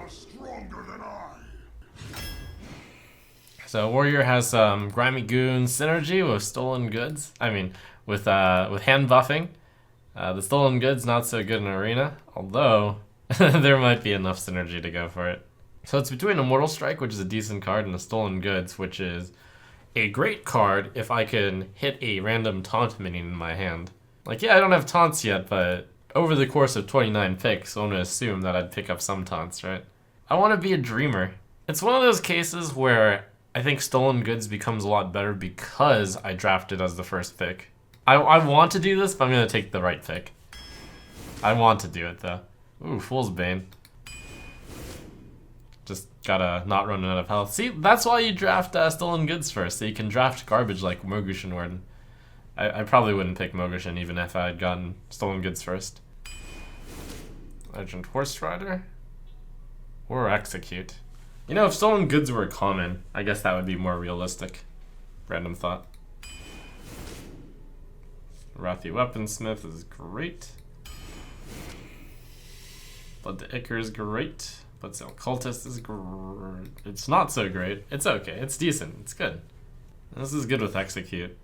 stronger than I. So Warrior has some Grimy Goon synergy with Stolen Goods. I mean, with hand buffing. The Stolen Goods not so good in Arena, although there might be enough synergy to go for it. So it's between Immortal Strike, which is a decent card, and the Stolen Goods, which is a great card if I can hit a random taunt minion in my hand. Like, yeah, I don't have taunts yet, but over the course of 29 picks, I'm going to assume that I'd pick up some taunts, right? I want to be a Dreamer. It's one of those cases where I think Stolen Goods becomes a lot better because I drafted as the first pick. I want to do this, but I'm going to take the right pick. I want to do it, though. Ooh, Fool's Bane. Just gotta not run out of health. See, that's why you draft Stolen Goods first, so you can draft garbage like Mogushin Warden. I probably wouldn't pick Mogushin even if I had gotten Stolen Goods first. Legend Horse Rider? Or Execute. You know, if Stolen Goods were common, I guess that would be more realistic. Random thought. Wrathy Weaponsmith is great. Blood to Ichor is great. Bloodsail Cultist is great. It's not so great. It's okay. It's decent. It's good. This is good with Execute.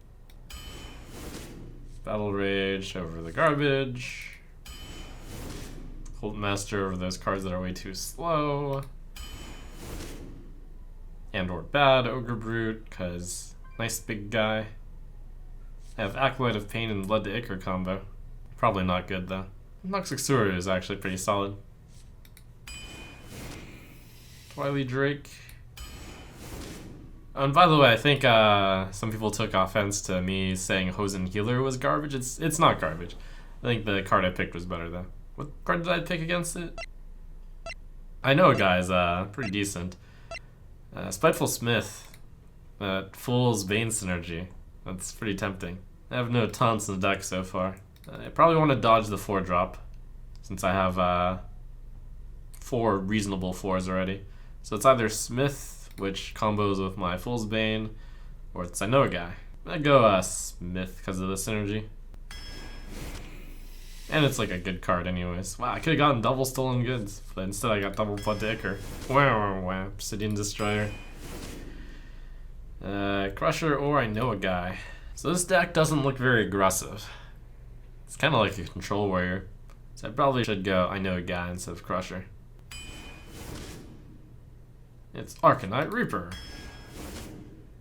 Battle Rage over the garbage. Cult Master over those cards that are way too slow. And or bad Ogre Brute, cause nice big guy. I have Acolyte of Pain and Blood to Ichor combo. Probably not good though. Noxixura is actually pretty solid. Twily Drake. Oh, and by the way, I think some people took offense to me saying Hosen Healer was garbage. It's not garbage. I think the card I picked was better though. What card did I pick against it? I know a guy's pretty decent. Spiteful Smith. Fool's Bane synergy. That's pretty tempting. I have no taunts in the deck so far. I probably want to dodge the 4-drop, since I have 4 reasonable 4s already. So it's either Smith, which combos with my Fool's Bane, or it's I know a guy. I go Smith because of the synergy. And it's like a good card anyways. Wow, I could have gotten double Stolen Goods, but instead I got double Blood to Ichor. Wow, Obsidian Destroyer. Crusher or I know a guy. So this deck doesn't look very aggressive. It's kind of like a Control Warrior. So I probably should go I know a guy instead of Crusher. It's Arcanite Reaper.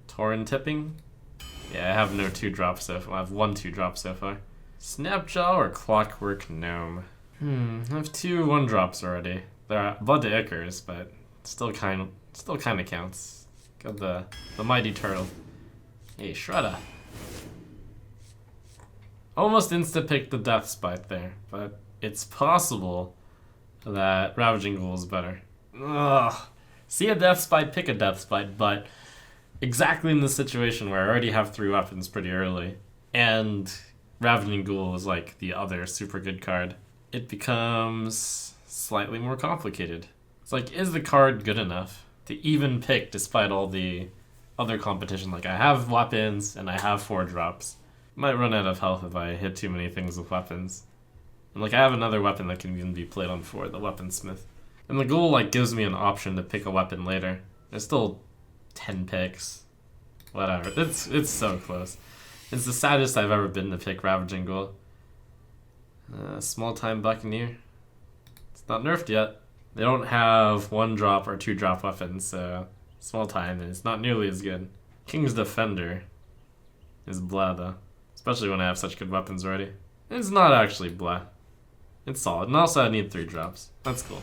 Tauren Tipping. Yeah, I have no 2-drops so far. I have 1 2-drop so far. Snapjaw or Clockwork Gnome? I have 2 1-drops already. They're Blood to Ichors, but still kind of counts. Got the Mighty Turtle. Hey, Shredder. Almost insta-picked the Death Spite there, but it's possible that Ravaging Ghoul is better. Ugh. See a Death Spite, pick a Death Spite, but exactly in the situation where I already have 3 weapons pretty early, and Ravaging Ghoul is like the other super good card, it becomes slightly more complicated. It's like, is the card good enough to even pick despite all the other competition? Like, I have weapons and I have 4-drops. Might run out of health if I hit too many things with weapons. And like, I have another weapon that can even be played on 4, the Weaponsmith. And the Ghoul like gives me an option to pick a weapon later. There's still 10 picks. Whatever. It's so close. It's the saddest I've ever been to pick Ravaging Ghoul. Small Time Buccaneer. It's not nerfed yet. They don't have 1-drop or 2-drop weapons, so Small Time is not nearly as good. King's Defender is blah though. Especially when I have such good weapons already. It's not actually blah. It's solid. And also I need 3-drops. That's cool.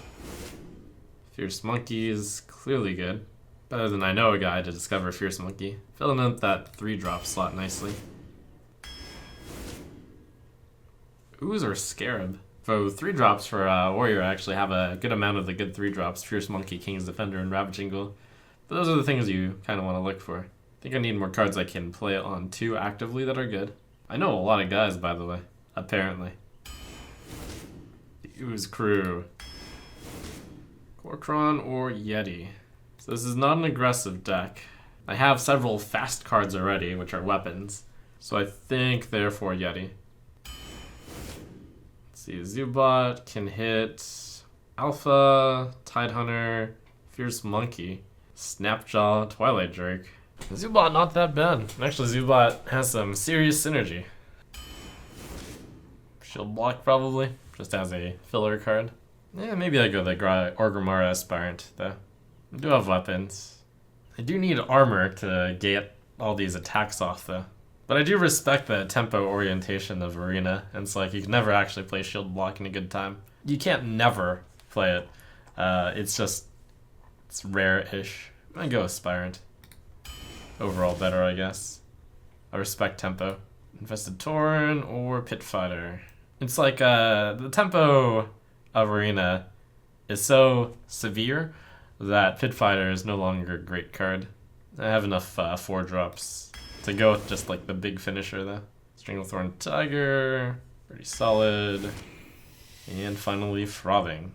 Fierce Monkey is clearly good. Better than I know a guy to discover Fierce Monkey. Filling out that 3-drop slot nicely. Ooze or Scarab? So 3-drops for Warrior, I actually have a good amount of the good 3-drops. Fierce Monkey, King's Defender, and Ravaging Ghoul. But those are the things you kind of want to look for. I think I need more cards I can play on 2 actively that are good. I know a lot of guys, by the way. Apparently. The Ooze Crew. Korkron or Yeti. So this is not an aggressive deck. I have several fast cards already, which are weapons. So I think, therefore, Yeti. Let's see, Zubat can hit Alpha, Tidehunter, Fierce Monkey, Snapjaw, Twilight Drake. Zubot not that bad. Actually, Zubot has some serious synergy. Shield block probably, just as a filler card. Yeah, maybe I go the Orgrimmar Aspirant though. I do have weapons. I do need armor to get all these attacks off though. But I do respect the tempo orientation of Arena, and it's like you can never actually play shield block in a good time. You can't never play it. It's rare-ish. I'm gonna go Aspirant. Overall better, I guess. I respect tempo. Infested Tauren or Pit Fighter. It's like the tempo of Arena is so severe that Pit Fighter is no longer a great card. I have enough 4-drops to go with just like the big finisher though. Stranglethorn Tiger, pretty solid. And finally Frothing.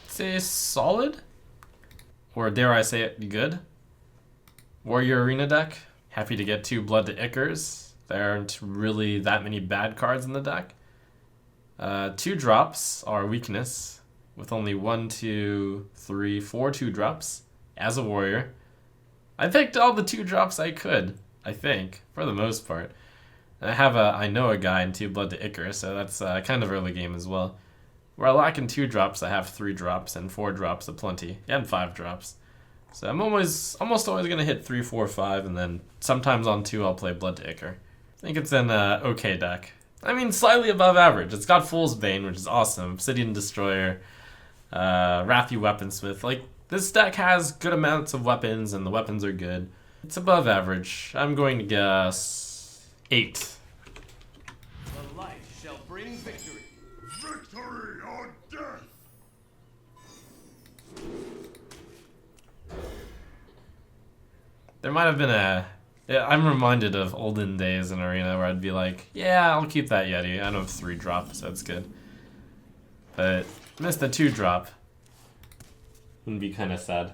Say solid? Or dare I say it, good? Warrior Arena deck. Happy to get 2 Blood to Ichors. There aren't really that many bad cards in the deck. 2 drops are weakness, with only 1, 2, 3, 4 2-drops as a warrior. I picked all the 2-drops I could, I think, for the most part. And I have I know a guy in 2 Blood to Ichor, so that's kind of early game as well. Where I lack in 2-drops, I have 3-drops and 4-drops aplenty, and 5-drops. So I'm almost always gonna hit 3, 4, 5, and then sometimes on 2 I'll play Blood to Ichor. I think it's an okay deck. I mean, slightly above average. It's got Fool's Bane, which is awesome. Obsidian Destroyer, Wrathy Weaponsmith. Like, this deck has good amounts of weapons, and the weapons are good. It's above average. I'm going to guess 8. The light shall bring victory. Victory or death! There might have been yeah, I'm reminded of olden days in Arena where I'd be like, yeah, I'll keep that Yeti. I don't have 3-drop, so it's good. But missed the 2-drop. Wouldn't be kind of sad.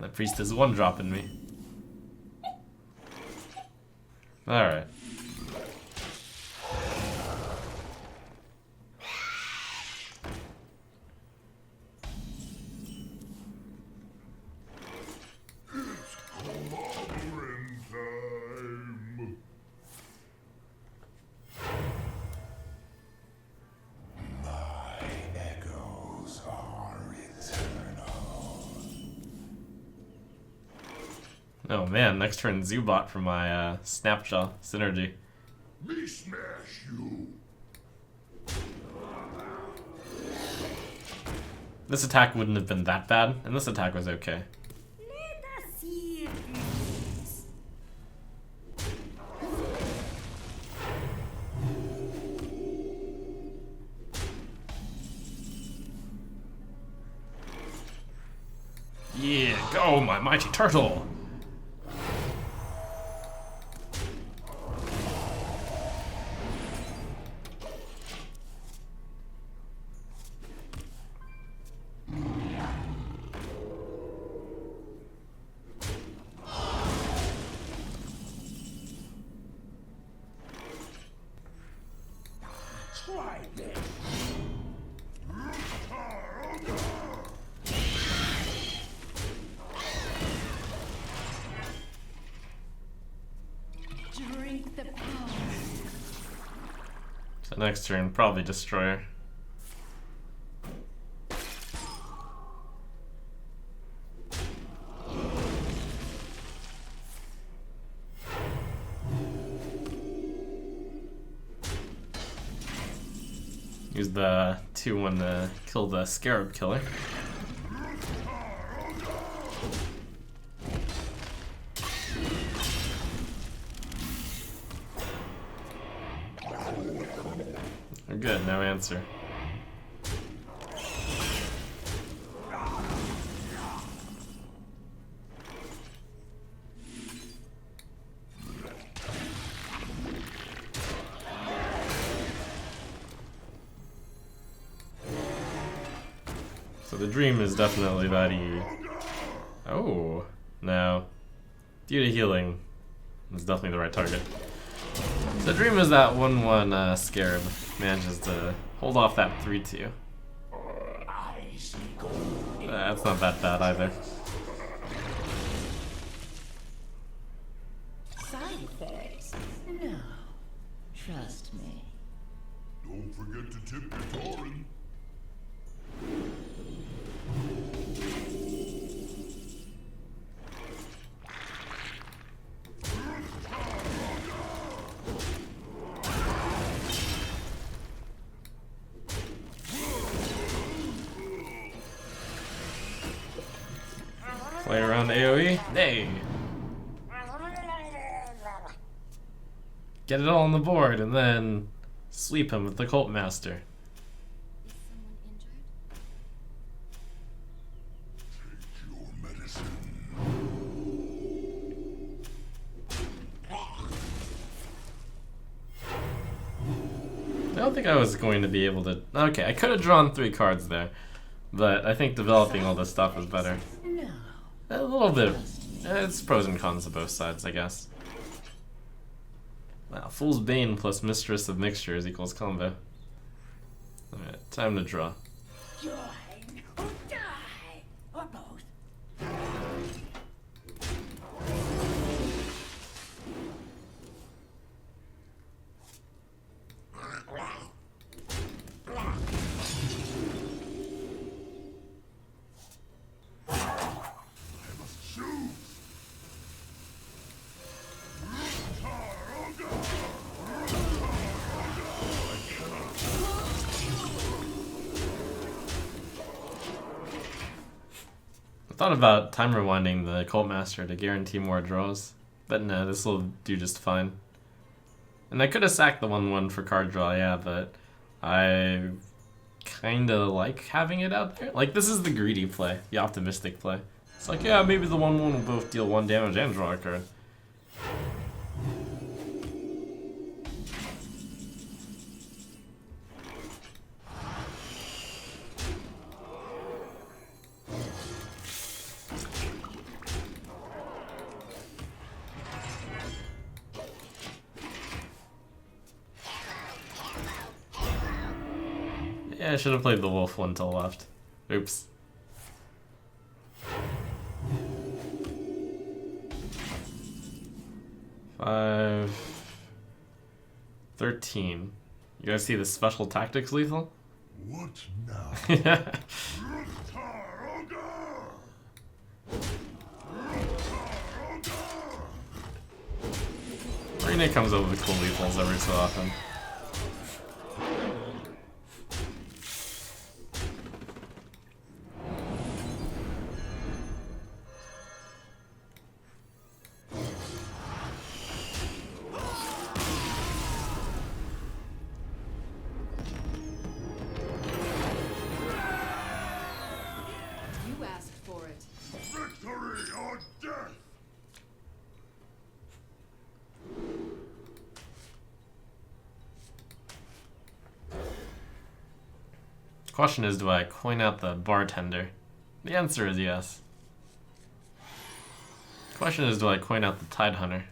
That priest is 1-dropping me. Alright. Oh man, next turn Zubot for my Snapjaw synergy. Me smash you! This attack wouldn't have been that bad, and this attack was okay. Let us see it. Yeah, go my mighty turtle! Try this! Drink the power. So next turn, probably Destroyer. Use the 2-1 to kill the Scarab Killer. We're good, no answer. So the dream is definitely that he... Oh, no. Due to healing, is definitely the right target. So Dream is that 1/1 Scarab manages to hold off that 3/2. That's not that bad either. Side effects? No. Trust me. Don't forget to tip your Torin. Play around AoE? Nay! Get it all on the board and then sweep him with the Cult Master. Is someone injured? Take your medicine. I don't think I was going to be able to... Okay, I could have drawn 3 cards there, but I think developing all this stuff is better. No. A little bit. It's pros and cons to both sides, I guess. Wow, Fool's Bane plus Mistress of Mixtures equals combo. Alright, time to draw. Join or die. Or both. I thought about time rewinding the Cult Master to guarantee more draws, but no, this will do just fine. And I could have sacked the 1/1 for card draw, yeah, but I kinda like having it out there. Like, this is the greedy play, the optimistic play. It's like, yeah, maybe the 1/1 will both deal 1 damage and draw a card. Yeah, I should have played the wolf one to the left. Oops. Five... 13. You guys see the special tactics lethal? What now? Yeah. Arena comes up with cool lethals every so often. You asked for it. Victory or death! Question is, do I coin out the bartender? The answer is yes. Question is, do I coin out the Tide Hunter?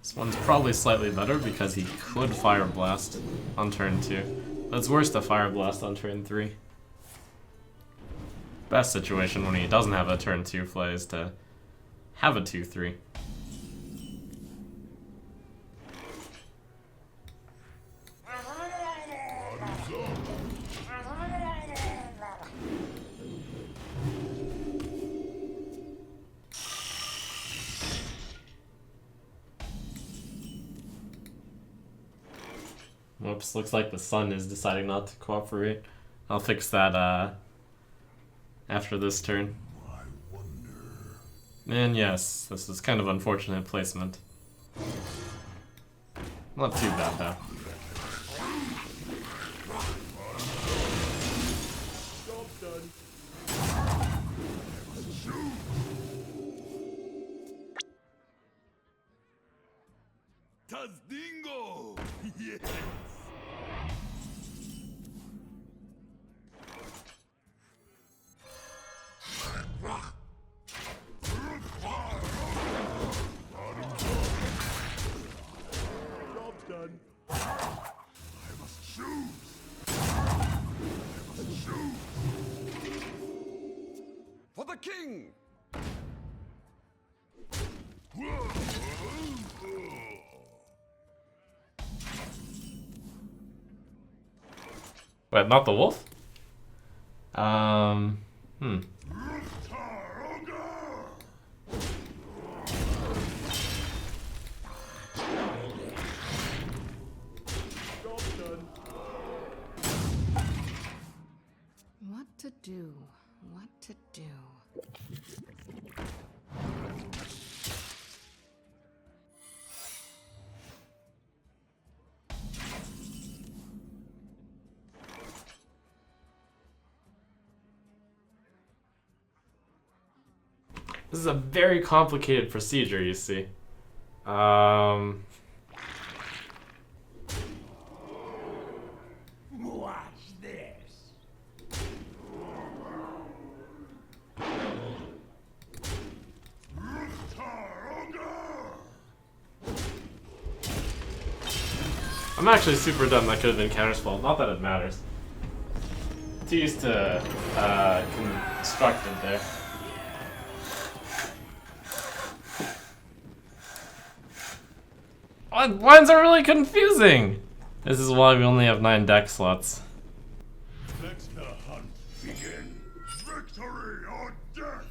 This one's probably slightly better because he could Fire Blast on turn 2. But it's worse to Fire Blast on turn 3. Best situation when he doesn't have a turn 2 play is to have a 2/3. Whoops, looks like the sun is deciding not to cooperate. I'll fix that after this turn. I wonder. And yes, this is kind of unfortunate placement. Not too bad though. Job's done. Tazdingo! Yes! king! Wait, not the wolf? Hmm. What to do? What to do? This is a very complicated procedure, you see. Watch this. I'm actually super dumb. That could have been counterspell. Not that it matters. Too used to constructed there. Lines are really confusing. This is why we only have 9 deck slots. Let the hunt begin. Victory or death.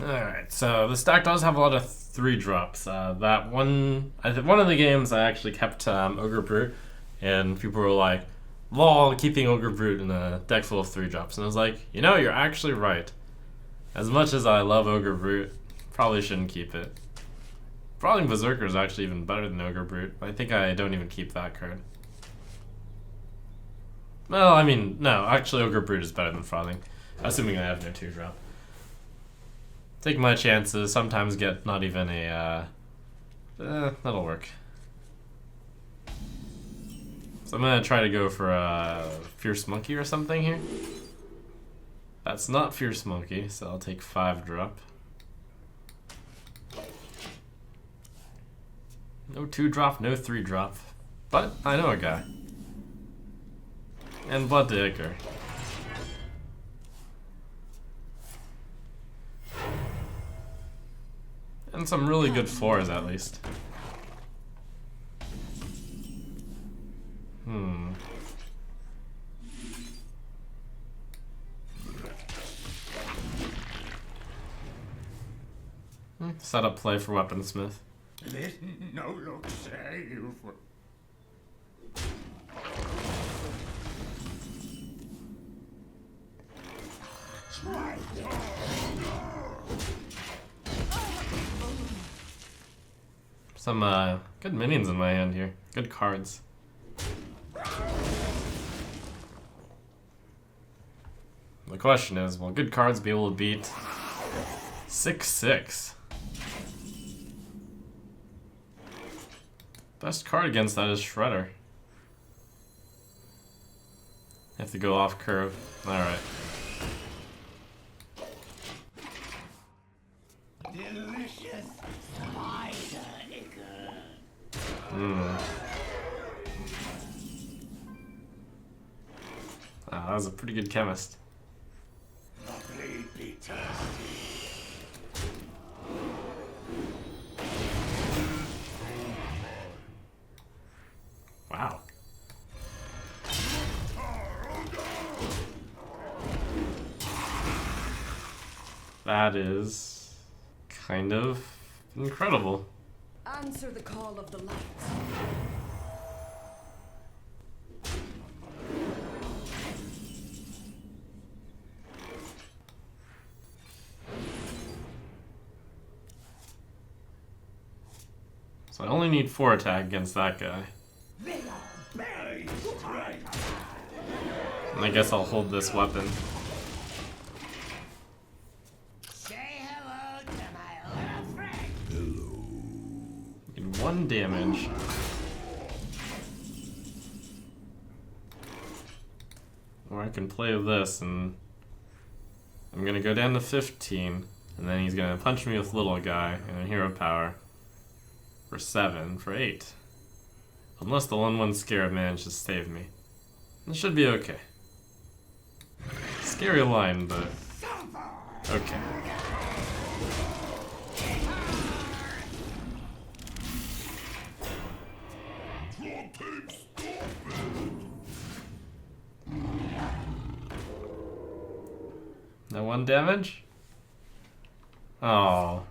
Alright, so this deck does have a lot of 3-drops. That one, I think one of the games I actually kept Ogre Brute, and people were like, lol, keeping Ogre Brute in a deck full of 3-drops. And I was like, you know, you're actually right. As much as I love Ogre Brute, probably shouldn't keep it. Frothing Berserker is actually even better than Ogre Brute. I think I don't even keep that card. Well, I mean, no, actually Ogre Brute is better than Frothing, assuming I have no 2-drop. Take my chances, sometimes get not even a, that'll work. So I'm gonna try to go for a Fierce Monkey or something here. That's not Fierce Monkey, so I'll take 5-drop. No 2-drop, no 3-drop. But I know a guy. And Blood to Ichor. And some really good 4s at least. Set up play for Weaponsmith. Let no look save. Some good minions in my hand here. Good cards. The question is, will good cards be able to beat 6/6? Best card against that is Shredder. Have to go off curve. Alright. Delicious spider ichor. Wow, that was a pretty good chemist. Lovely be thirsty. Wow. That is kind of incredible. Answer the call of the light. So I only need 4 attack against that guy. Very straight. And I guess I'll hold this weapon. Say hello to my old friend. Need 1 damage. Or I can play this and I'm gonna go down to 15 and then he's gonna punch me with little guy and a hero power for 7 for 8. Unless the 1/1 Scarab manages to save me. It should be okay. Scary line, but okay. No 1 damage? Oh.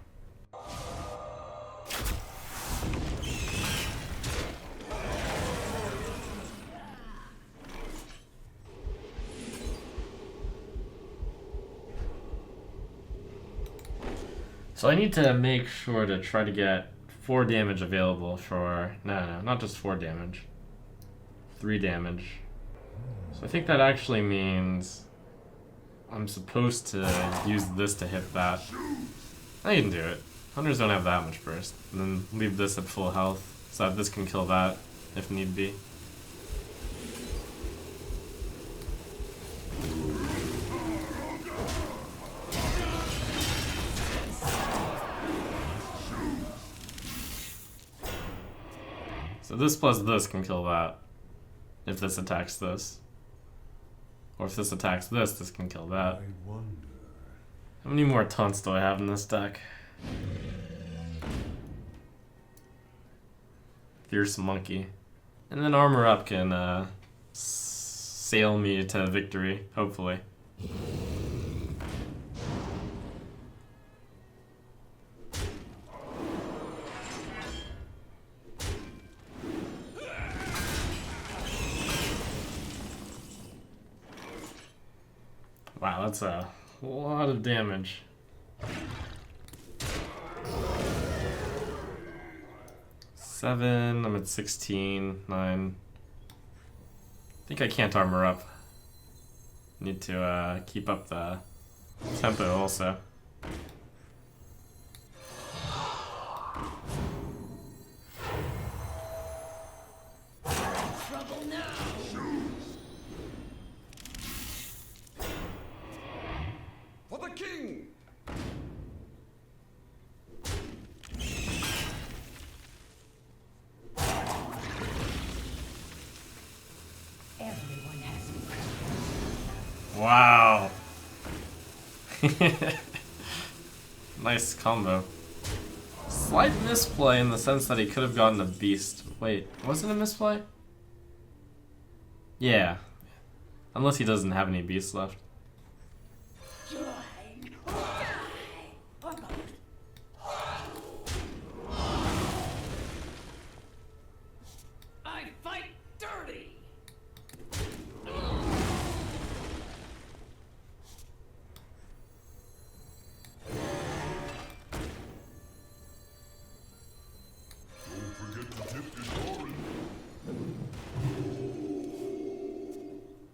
So I need to make sure to try to get 4 damage available for... No, not just 4 damage. 3 damage. So I think that actually means I'm supposed to use this to hit that. I can do it. Hunters don't have that much burst. And then leave this at full health so that this can kill that if need be. So this plus this can kill that, if this attacks this. Or if this attacks this, this can kill that. How many more taunts do I have in this deck? Fierce Monkey. And then Armor Up can sail me to victory, hopefully. Wow, that's a lot of damage. Seven, I'm at 16, 9. I think I can't armor up. Need to keep up the tempo also. Trouble now. For the king! Everyone has Wow. Nice combo. Slight misplay in the sense that he could have gotten a beast. Wait, was it a misplay? Yeah. Unless he doesn't have any beasts left. join or die. Or both. I fight dirty. Don't forget to dip your orange.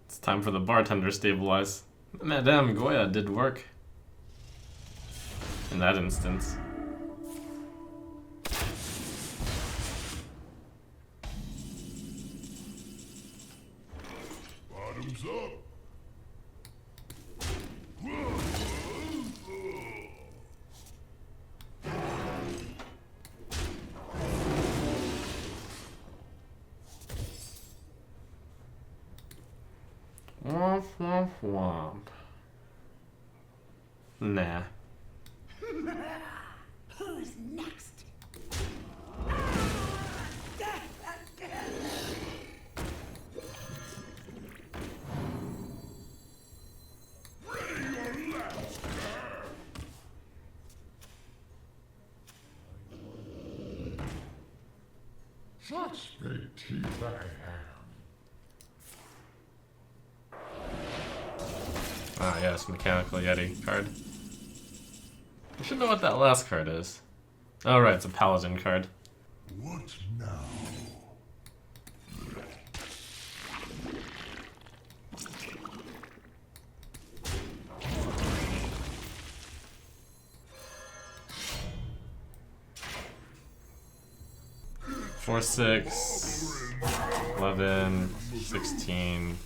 It's time for the bartender stabilize. Madame Goya did work. In that instance. Bottoms up. Womp womp womp. Nah. Who's next? Such great teeth I have. Ah, yes, Mechanical Yeti card. I should know what that last card is. Oh, right, it's a Paladin card. What now? Four, 6, 11, 16.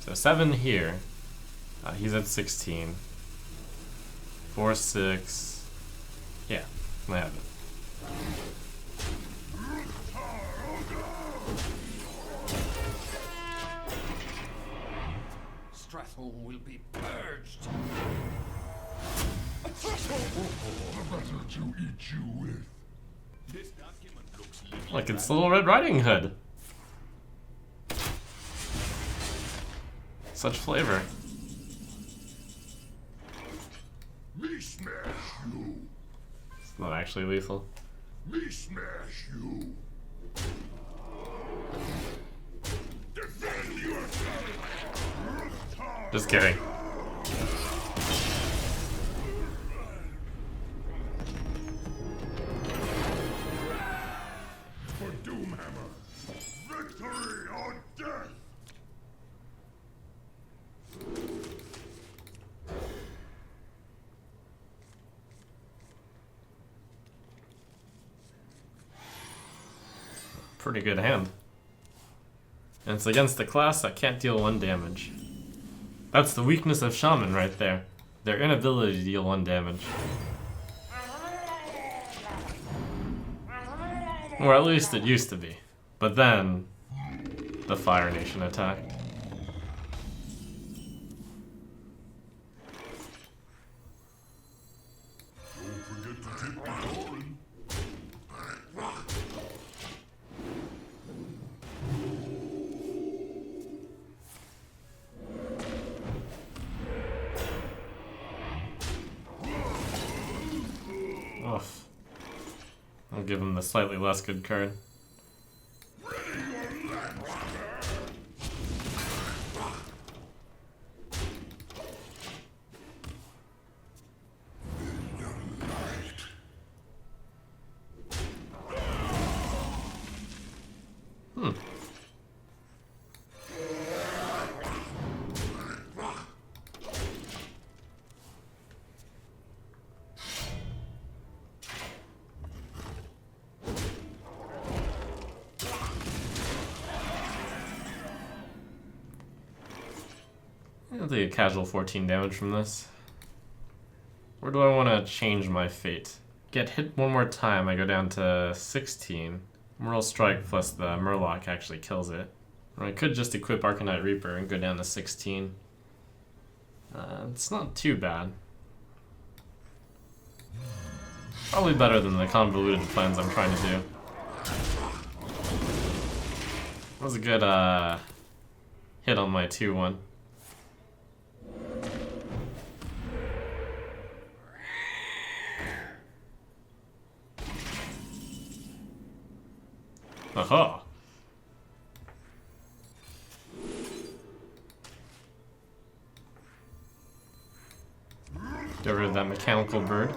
So 7 here. He's at 16. 4, 6. Yeah, I have it. Stressful will be purged. The better to eat you with. This document looks Look, it's Little Red Riding Hood. Such flavor. Me smash you. It's not actually lethal. Me smash you. Defend yourself. Just kidding. For Doomhammer. Victory or death. Pretty good hand. And it's against the class that can't deal 1 damage. That's the weakness of Shaman right there. Their inability to deal 1 damage. Or at least it used to be. But then, the Fire Nation attacked. Don't forget to tip the Doran. Oof. I'll give him the slightly less good card. Hmm. I'll do a casual 14 damage from this. Where do I want to change my fate? Get hit one more time, I go down to 16. Moral Strike plus the Murloc actually kills it. Or I could just equip Arcanite Reaper and go down to 16. It's not too bad. Probably better than the convoluted plans I'm trying to do. That was a good hit on my 2-1. Aha! Get rid of that mechanical bird.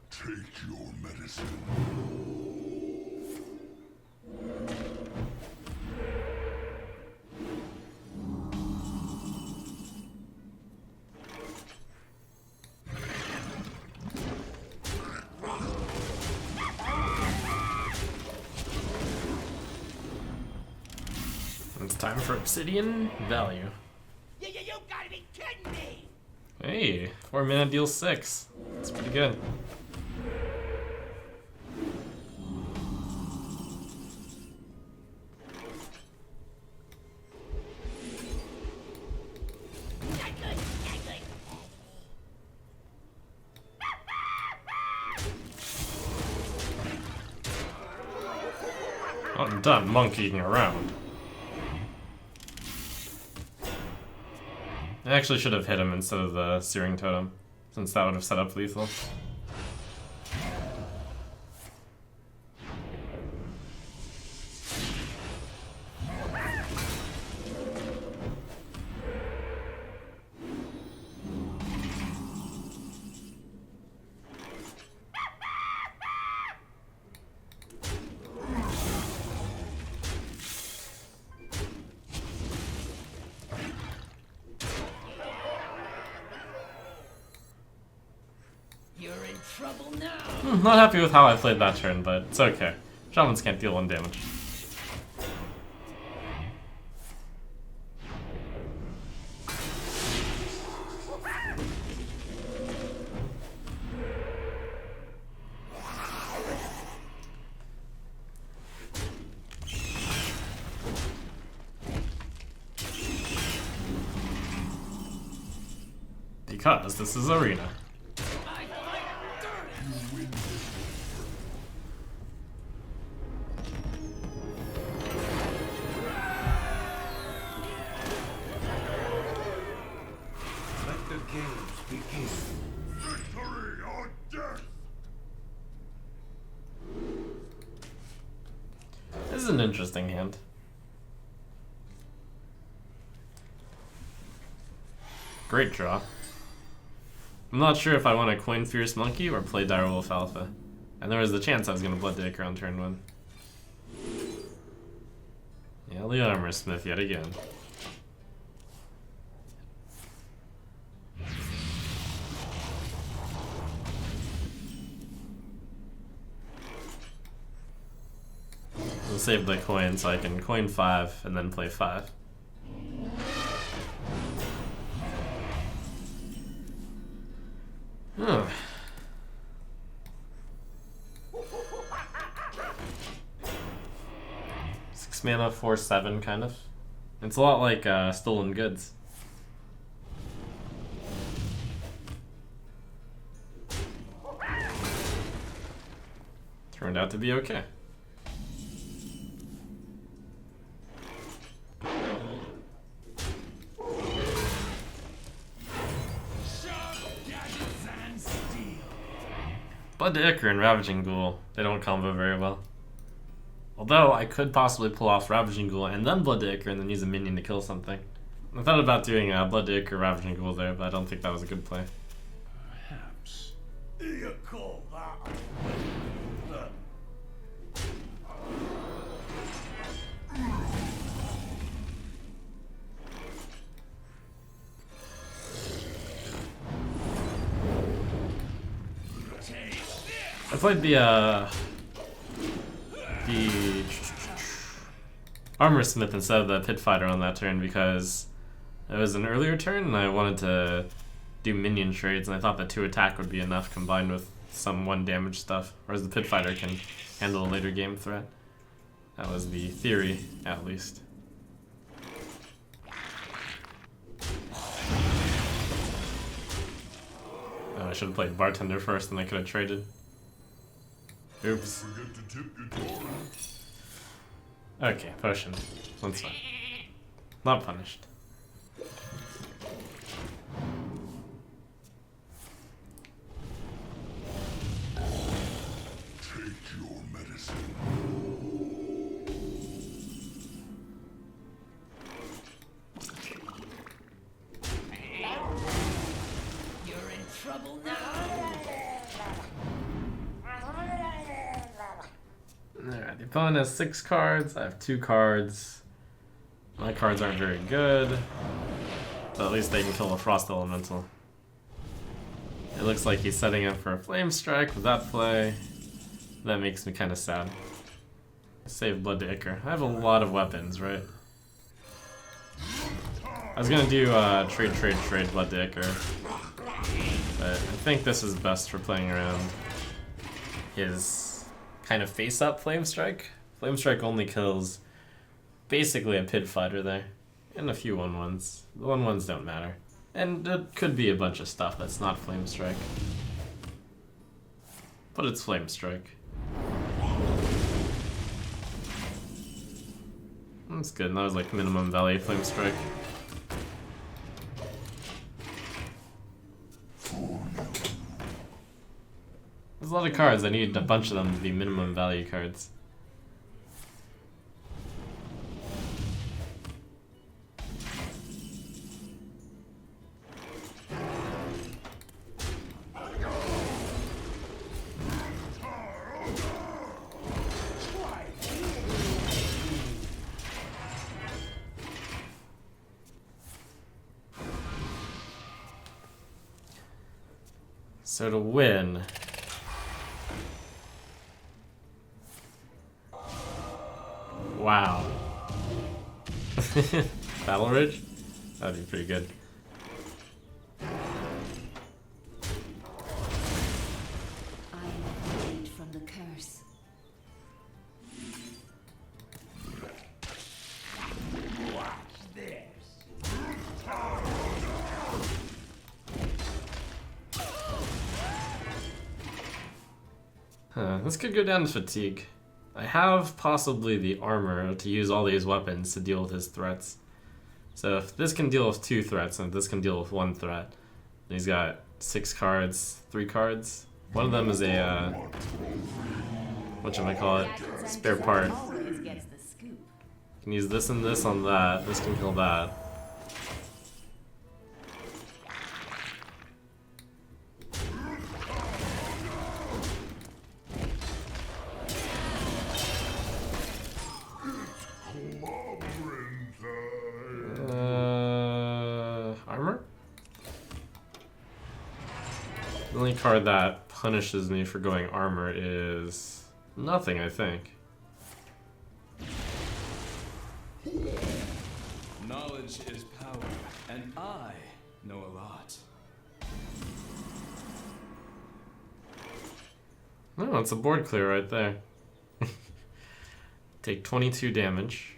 Take your medicine. It's time for Obsidian Value. You gotta be kidding me! Hey, 4 mana deals 6. That's pretty good. Not good, not good. I'm done monkeying around. I actually should have hit him instead of the Searing Totem, since that would have set up lethal. You're in trouble now. Not happy with how I played that turn, but it's okay. Shamans can't deal 1 damage. because this is Arena. Let the games begin. Victory or death! This is an interesting hand. Great draw. I'm not sure if I want to coin Fierce Monkey or play Direwolf Alpha. And there was the chance I was going to Blood Dicker on turn 1. Yeah, the Armor Smith yet again. We'll save the coin so I can coin 5 and then play 5. Huh. Six mana, 4/7 kind of. It's a lot like Stolen Goods. Turned out to be okay. Blood to Ichor and Ravaging Ghoul, they don't combo very well. Although, I could possibly pull off Ravaging Ghoul and then Blood to Ichor and then use a minion to kill something. I thought about doing Blood to Ichor, Ravaging Ghoul there, but I don't think that was a good play. Perhaps. You call that? I played the Armor Smith instead of the Pit Fighter on that turn because it was an earlier turn and I wanted to do minion trades and I thought that 2 attack would be enough combined with some 1 damage stuff, whereas the Pit Fighter can handle a later game threat. That was the theory, at least. Oh, I should have played Bartender first and I could have traded. Oops. Forget to tip your torrent. Okay, potion. That's fine. Not punished. Take your medicine. You're in trouble now. Alright, the opponent has 6 cards, I have 2 cards. My cards aren't very good, but at least they can kill a Frost Elemental. It looks like he's setting up for a Flame Strike with that play. That makes me kind of sad. Save Blood to Ichor. I have a lot of weapons, right? I was gonna do trade Blood to Ichor, but I think this is best for playing around his kind of face-up Flame Strike. Flame Strike only kills basically a Pit Fighter there, and a few 1/1s. The 1/1s don't matter. And it could be a bunch of stuff that's not Flame Strike. But it's Flame Strike. That's good, and that was like minimum value Flame Strike. There's a lot of cards, I need a bunch of them to be minimum value cards. So to win, wow. Battle Ridge? That'd be pretty good. I am freed from the curse. Watch this. This could go down to fatigue. I have possibly the armor to use all these weapons to deal with his threats. So if this can deal with 2 threats and this can deal with 1 threat, he's got 6 cards, 3 cards. One of them is a, whatchamacallit, spare part. Always gets the scoop. Can use this and this on that. This can kill that. Armor? The only card that punishes me for going armor is nothing, I think. Knowledge is power, and I know a lot. No, it's a board clear right there. Take 22 damage.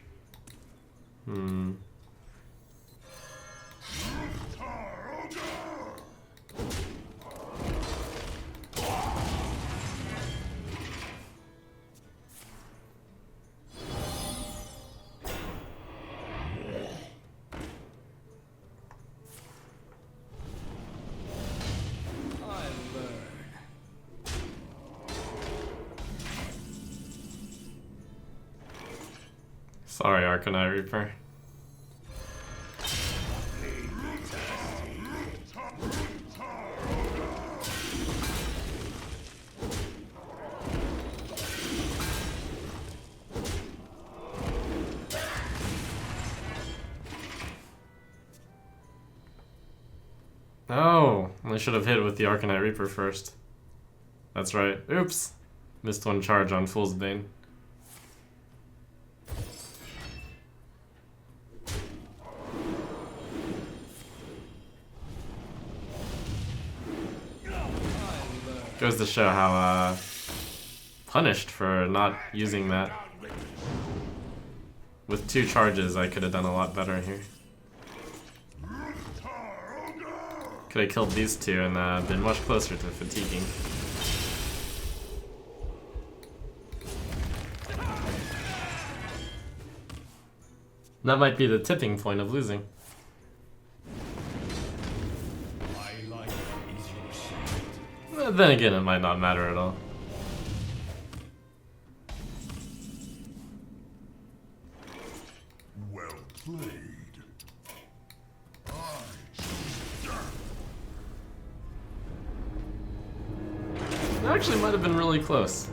Sorry, Arcanine Reaper. Oh, I should have hit it with the Arcanine Reaper first. That's right. Oops. Missed 1 charge on Fool's Bane. Goes to show how punished for not using that. With 2 charges, I could have done a lot better here. Could have killed these 2 and been much closer to fatiguing. That might be the tipping point of losing. Then again, it might not matter at all. Well played. It actually might have been really close.